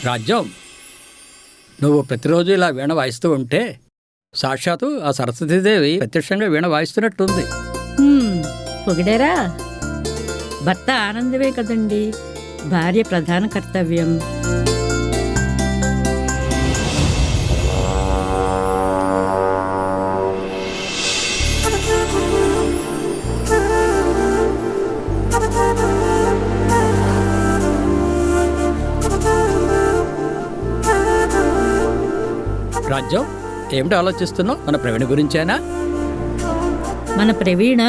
రాజ్యం, నువ్వు ప్రతిరోజు ఇలా వీణ వాయిస్తూ ఉంటే సాక్షాత్తు ఆ సరస్వతీదేవి ప్రత్యక్షంగా వీణ వాయిస్తున్నట్టుంది. పొగిడారా? భర్త ఆనందమే కదండి భార్య ప్రధాన కర్తవ్యం. రాజ్యం, ఏమిటి ఆలోచిస్తున్నావు? మన ప్రవీణ గురించేనా? మన ప్రవీణ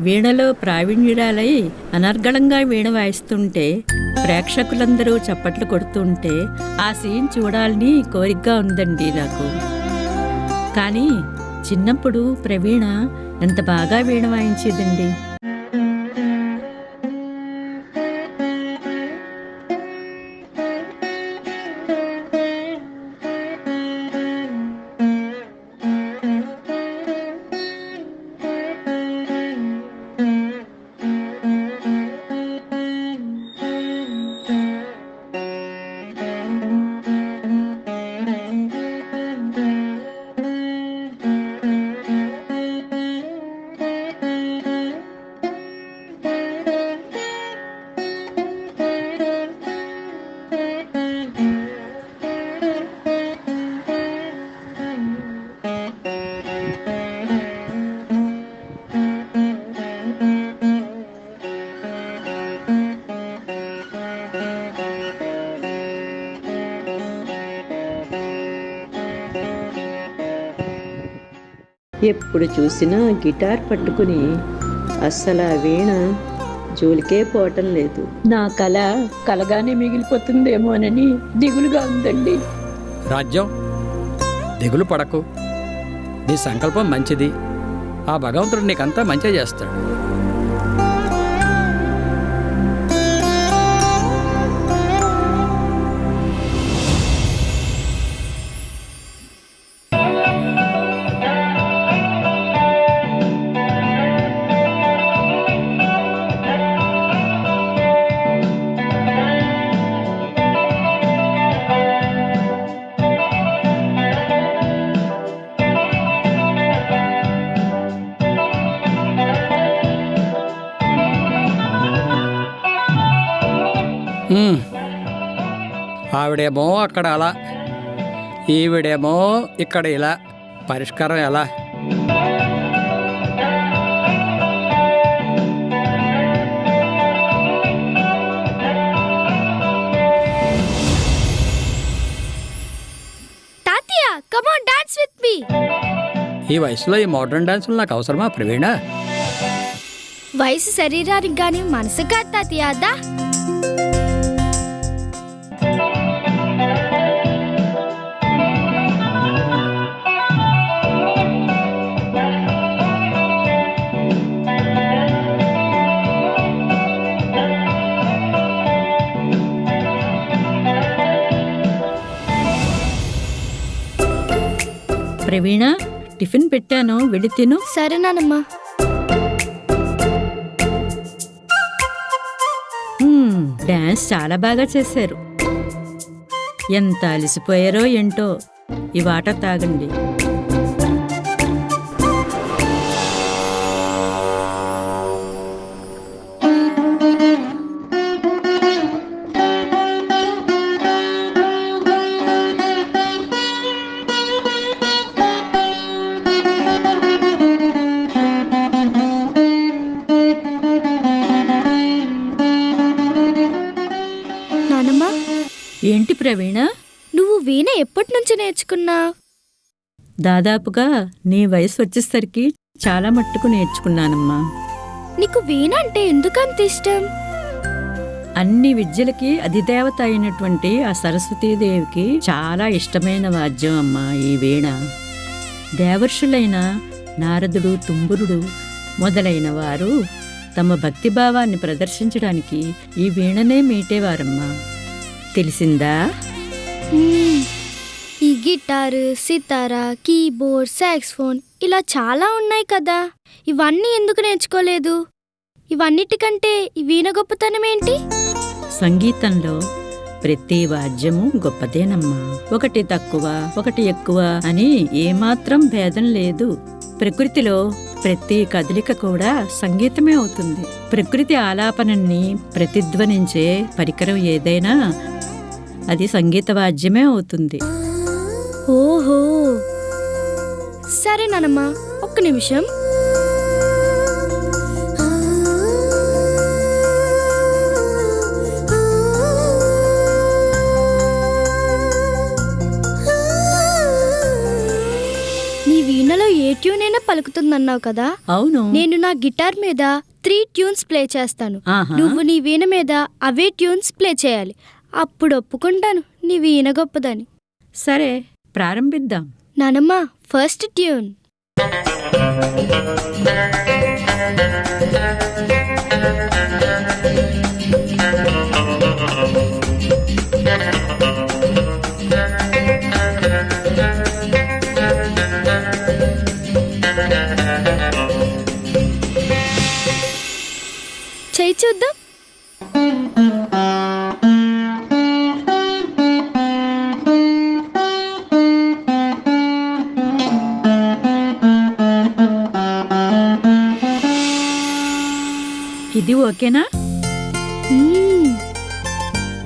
వీణలో ప్రావీణ్యురాలై అనర్గళంగా వీణ వాయిస్తుంటే ప్రేక్షకులందరూ చప్పట్లు కొడుతుంటే ఆ సీన్ చూడాలని కోరికగా ఉందండి నాకు. కానీ చిన్నప్పుడు ప్రవీణ ఎంత బాగా వీణ వాయించేదండి. ఎప్పుడు చూసినా గిటార్ పట్టుకుని అస్సలు ఆ వీణ జోలికే పోవటం లేదు. నా కళ కలగానే మిగిలిపోతుందేమోనని దిగులుగా ఉందండి. రాజ్యం, దిగులు పడకు. నీ సంకల్పం మంచిది. ఆ భగవంతుడు నీకంతా మంచి చేస్తాడు. ఆవిడేమో అక్కడ అలా, ఈవిడేమో ఇక్కడ ఇలా. పరిష్కారం ఎలా? తాతయ్య, come on dance with me. ఈ వయసులో ఈ మోడర్న్ డాన్సులు నాకు అవసరమా ప్రవీణ? వయసు శరీరానికి గాని మనసు కాదు తాతయ్య. అదా ప్రవీణ, టిఫిన్ పెట్టాను, వెళ్ళి తిను. సరే నానమ్మా. డాన్స్ చాలా బాగా చేశారు. ఎంత అలసిపోయారో ఏంటో. ఈ వాటర్ తాగండి. ఏంటి ప్రవీణ, నువ్వు వీణ ఎప్పటి నుంచి నేర్చుకున్నావు? దాదాపుగా నీ వయసు వచ్చేసరికి చాలా మట్టుకు నేర్చుకున్నానమ్మా. నీకు వీణ అంటే ఎందుకంత ఇష్టం? అన్ని విద్యలకి అధిదేవత అయినటువంటి ఆ సరస్వతీదేవికి చాలా ఇష్టమైన వాద్యం అమ్మా ఈ వీణ. దేవర్షులైన నారదుడు, తుంబురుడు మొదలైన వారు తమ భక్తిభావాన్ని ప్రదర్శించడానికి ఈ వీణనే మీటేవారమ్మా. తెలిసిందా? ఈ గిటారు, సితారా, కీబోర్డ్, సాక్స్ఫోన్ ఇలా చాలా ఉన్నాయి కదా. ఇవన్నీ ఎందుకు నేర్చుకోలేదు? ఇవన్నిటికంటే ఈ వీణ గొప్పతనం ఏంటి? సంగీతంలో ప్రతి వాద్యము గొప్పదేనమ్మా. ఒకటి తక్కువ ఒకటి ఎక్కువ అని ఏమాత్రం భేదం లేదు. ప్రకృతిలో ప్రతి కదలిక కూడా సంగీతమే అవుతుంది. ప్రకృతి ఆలాపనని ప్రతిధ్వనించే పరికరం ఏదైనా అది సంగీత వాద్యమే అవుతుంది. ఓహో, సరే నానమ్మ, ఒక్క నిమిషం. నీ వీణలో ఏ ట్యూన్ అయినా పలుకుతుందన్నావు కదా. అవును. నేను నా గిటార్ మీద 3 ట్యూన్స్ ప్లే చేస్తాను. ఆహా. నువ్వు నీ వీణ మీద అవే ట్యూన్స్ ప్లే చేయాలి. అప్పుడు ఒప్పుకుంటాను నీ వీణ గొప్పదని. సరే, ప్రారంభిద్దాం. నానమ్మ, ఫస్ట్ ట్యూన్. చెయ్యి చూద్దాం. ఇది ఓకేనా?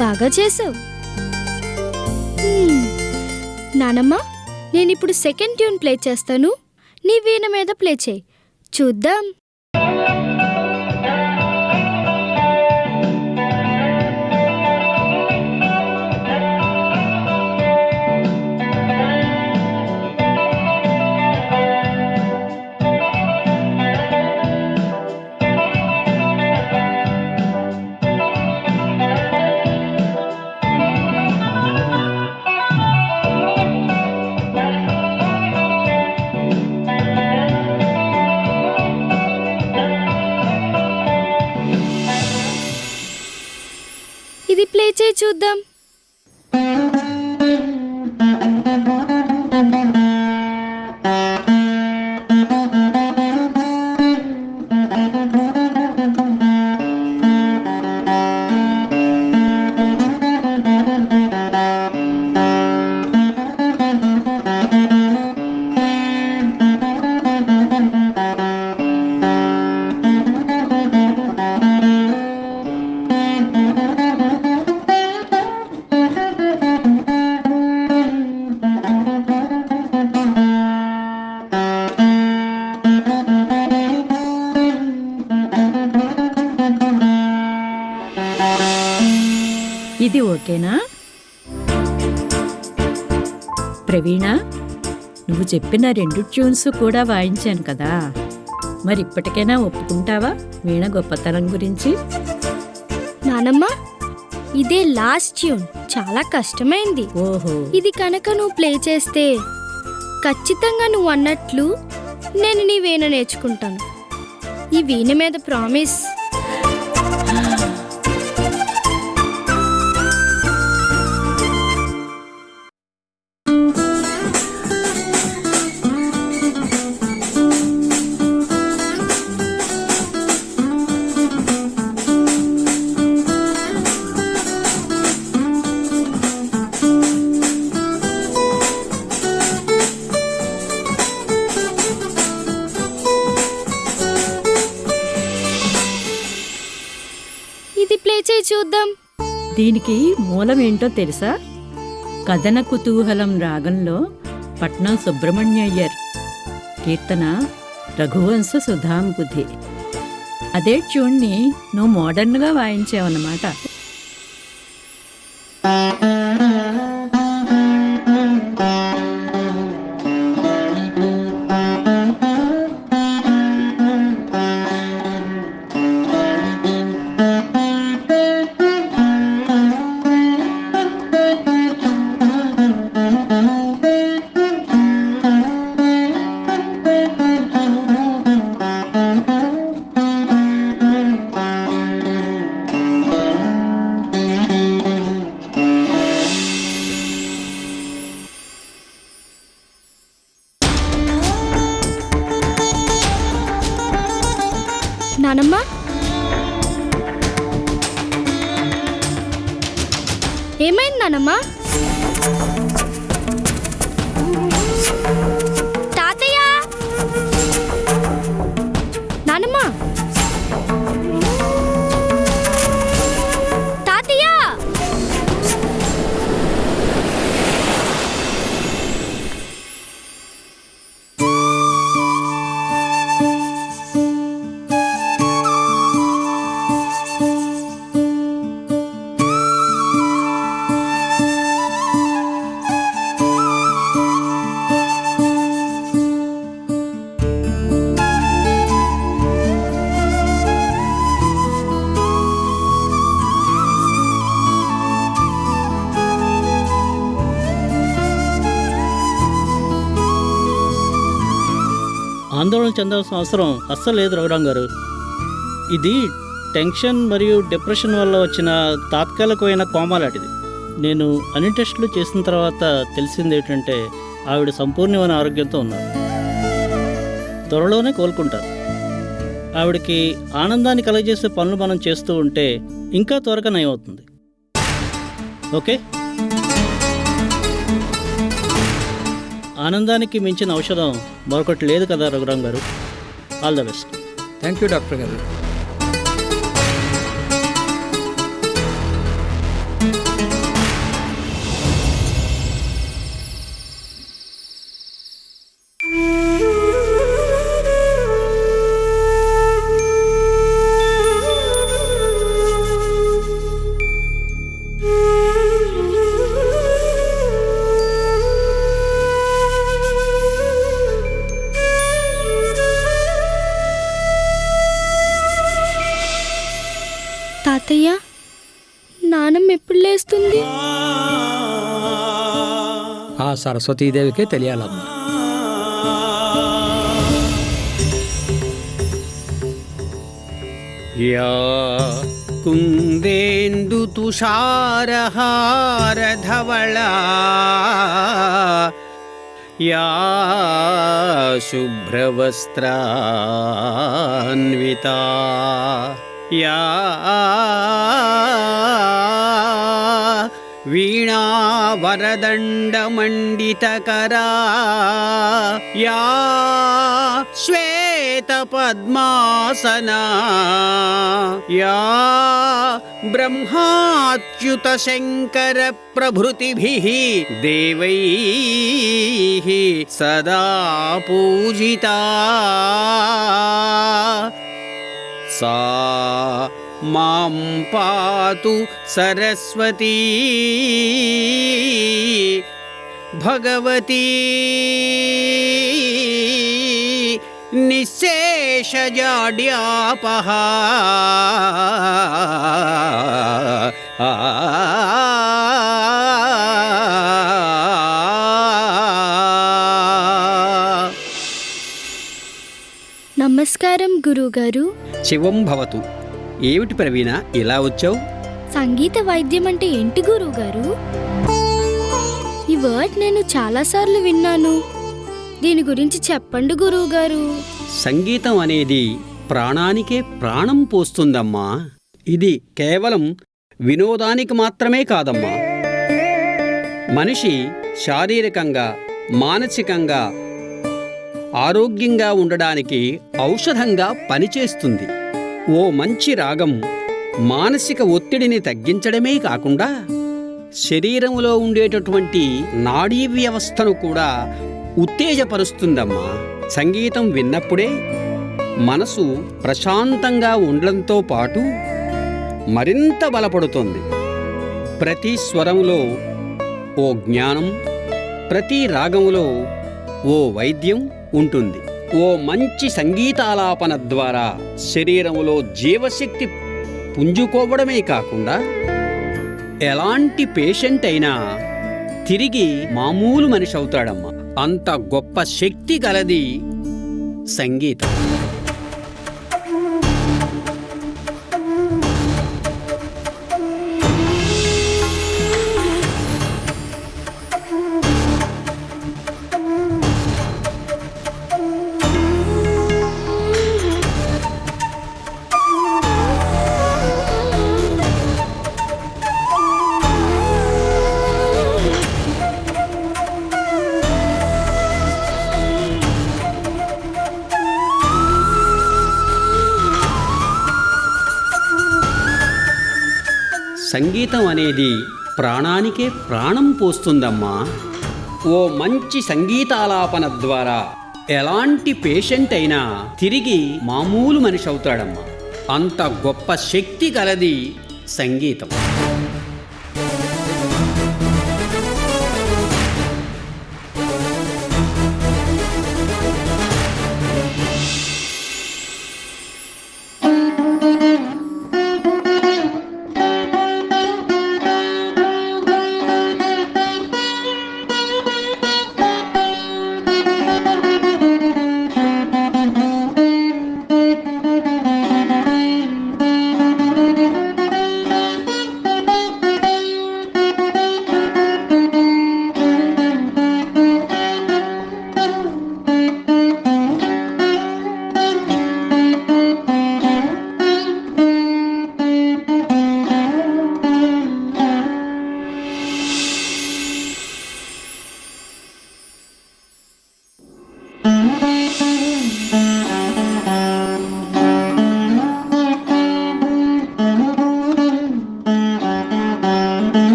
బాగా చేసావు. నానమ్మ, నేనిప్పుడు సెకండ్ ట్యూన్ ప్లే చేస్తాను. నీ వీణ మీద ప్లే చేయి, చూద్దాం. ఇది ప్లే చేయి, చూద్దాం. ఇది ఓకేనా? ప్రవీణ, నువ్వు చెప్పిన 2 ట్యూన్స్ కూడా వాయించాను కదా, మరి ఇప్పటికైనా ఒప్పుకుంటావా వీణ గొప్పతనం గురించి? నానమ్మ, ఇదే లాస్ట్ ట్యూన్, చాలా కష్టమైంది. ఓహో. ఇది కనుక నువ్వు ప్లే చేస్తే ఖచ్చితంగా నువ్వు అన్నట్లు నేను నీ వీణ నేర్చుకుంటాను. ఈ వీణ మీద ప్రామిస్. ఇది ప్లే చేయి, చూద్దాం. దీనికి మూలమేంటో తెలుసా? కథన కుతూహలం రాగంలో పట్నం సుబ్రహ్మణ్యయ్యర్ కీర్తన రఘువంశ సుధాంబుధి. అదే ట్యూన్ని నువ్వు మోడర్న్గా వాయించావన్నమాట. ఏమైంది నానమ్మా? తాతయ్య! నానమ్మా! తాతయ్య! ఆందోళన చెందాల్సిన అవసరం అస్సలు లేదు రఘురాం గారు. ఇది టెన్షన్ మరియు డిప్రెషన్ వల్ల వచ్చిన తాత్కాలికమైన కోమా లాంటిది. నేను అన్ని టెస్టులు చేసిన తర్వాత తెలిసింది ఏంటంటే ఆవిడ సంపూర్ణమైన ఆరోగ్యంతో ఉన్నారు. త్వరలోనే కోలుకుంటారు. ఆవిడకి ఆనందాన్ని కలగజేసే పనులు మనం చేస్తూ ఉంటే ఇంకా త్వరగా నయం అవుతుంది. ఓకే, ఆనందానికి మించిన ఔషధం మరొకటి లేదు కదా రఘురాం గారు. All the best. Thank you doctor గారు. తాతయ్య, నానమ్మ ఎప్పుడు లేస్తుంది? ఆ సరస్వతీదేవికే తెలియాలమ్మా. యా కుందేందు తుషారహారధవళా యా శుభ్రవస్త్రాన్వితా యా వీణావరదండమండితకరా యా శ్వేతపద్మాసనా యా బ్రహ్మాచ్యుత శంకర ప్రభృతిభిః దేవైః సదా పూజితా సా మాం పాతు సరస్వతీ భగవతీ నిశ్శేషజాడ్యాపహ నమస్కారం గురువుగారు. శివం భవతు. ఏమిటి ప్రవీణ, ఇలా వచ్చావు? సంగీత వైద్యం అంటే ఏంటి గురువుగారు? ఈ వర్డ్ నేను చాలాసార్లు విన్నాను. దీని గురించి చెప్పండి గురువుగారు. సంగీతం అనేది ప్రాణానికే ప్రాణం పోస్తుందమ్మా. ఇది కేవలం వినోదానికి మాత్రమే కాదమ్మా. మనిషి శారీరకంగా, మానసికంగా ఆరోగ్యంగా ఉండడానికి ఔషధంగా పనిచేస్తుంది. ఓ మంచి రాగం మానసిక ఒత్తిడిని తగ్గించడమే కాకుండా శరీరంలో ఉండేటటువంటి నాడీ వ్యవస్థను కూడా ఉత్తేజపరుస్తుందమ్మా. సంగీతం విన్నప్పుడే మనసు ప్రశాంతంగా ఉండడంతో పాటు మరింత బలపడుతుంది. ప్రతి స్వరంలో ఓ జ్ఞానం, ప్రతి రాగంలో ఓ వైద్యం ఉంటుంది. ఓ మంచి సంగీతాలాపన ద్వారా శరీరంలో జీవశక్తి పుంజుకోవడమే కాకుండా ఎలాంటి పేషెంట్ అయినా తిరిగి మామూలు మనిషి అవుతాడమ్మా. అంత గొప్ప శక్తి గలది సంగీతం. సంగీతం అనేది ప్రాణానికే ప్రాణం పోస్తుందమ్మా. ఓ మంచి సంగీతాలాపన ద్వారా ఎలాంటి పేషెంట్ అయినా తిరిగి మామూలు మనిషి అవుతాడమ్మా. అంత గొప్ప శక్తి గలది సంగీతం.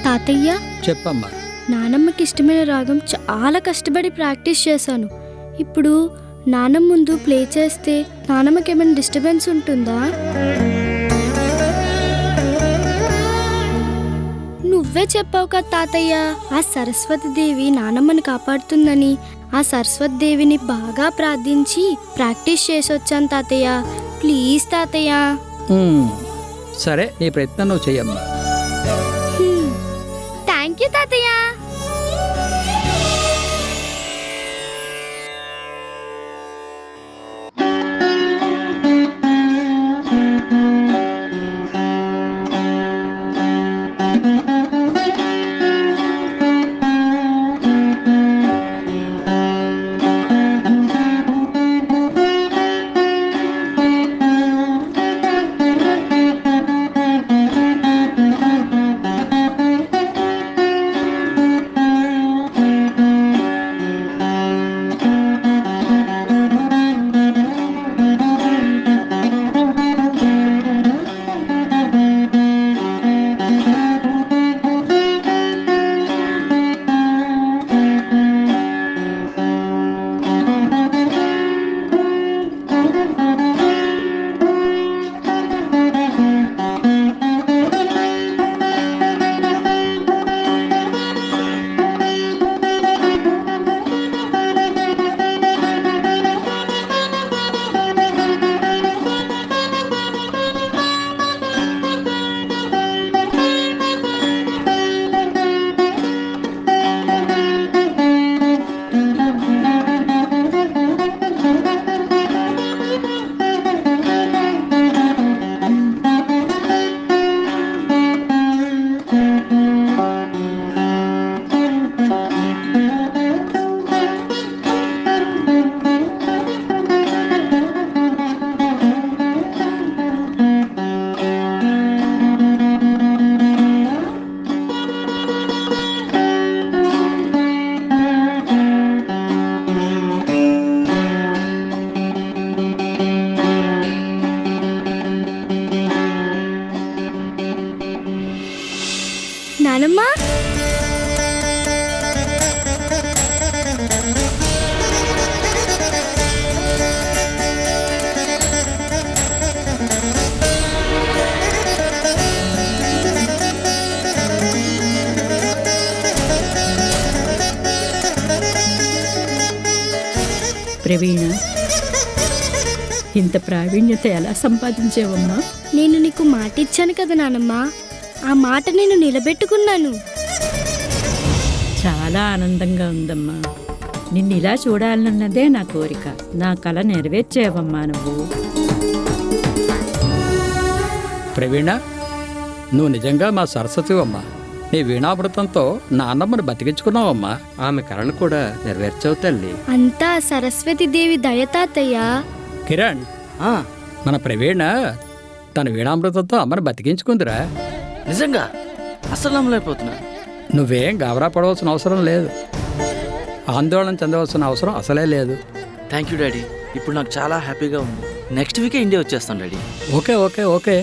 తాతయ్య, చెప్పమ్మా. నానమ్మకి ఇష్టమైన రాగం చాలా కష్టపడి ప్రాక్టీస్ చేశాను. ఇప్పుడు నానమ్మ ముందు ప్లే చేస్తే నానమ్మకి ఏమైనా డిస్టర్బెన్స్ ఉంటుందా? నువ్వే చెప్పావు కదా తాతయ్య, ఆ సరస్వతి దేవి నానమ్మని కాపాడుతుందని. ఆ సరస్వతి దేవిని బాగా ప్రార్థించి ప్రాక్టీస్ చేసి వచ్చాను తాతయ్య. ప్లీజ్ తాతయ్య. సరే, నీ ప్రయత్నం నువ్వు చెయ్యమ్మా. థ్యాంక్ యూ తాతయ్య. నానమ్మ, ప్రవీణ, ఇంత ప్రావీణ్యత ఎలా సంపాదించావమ్మా? నేను నీకు మాట ఇచ్చాను కదా నానమ్మ, ఆ మాట నేను నిలబెట్టుకున్నాను. చాలా ఆనందంగా ఉందమ్మా. నిన్ను ఇలా చూడాలన్నదే నా కోరిక. నా కల నెరవేర్చేవమ్మా నువ్వు. ప్రవీణ, నువ్వు నిజంగా మా సరస్వతి అమ్మా. నీ వీణామృతంతో నాన్నమ్మను బతికించుకున్నావమ్మా. ఆమె కళను కూడా నెరవేర్చవు తల్లి. అంతా సరస్వతి దేవి దయ తాతయ్య. కిరణ్, మన ప్రవీణ తన వీణామృతంతో అమ్మను బతికించుకుందిరా. నిజంగా అస్సలు నమ్మలేకపోతున్నా. నువ్వేం గాబరా పడవలసిన అవసరం లేదు, ఆందోళన చెందవలసిన అవసరం అసలే లేదు. Thank you daddy. ఇప్పుడు నాకు చాలా హ్యాపీగా ఉంది. నెక్స్ట్ వీకే ఇండియా వచ్చేస్తాను డాడీ. Okay okay okay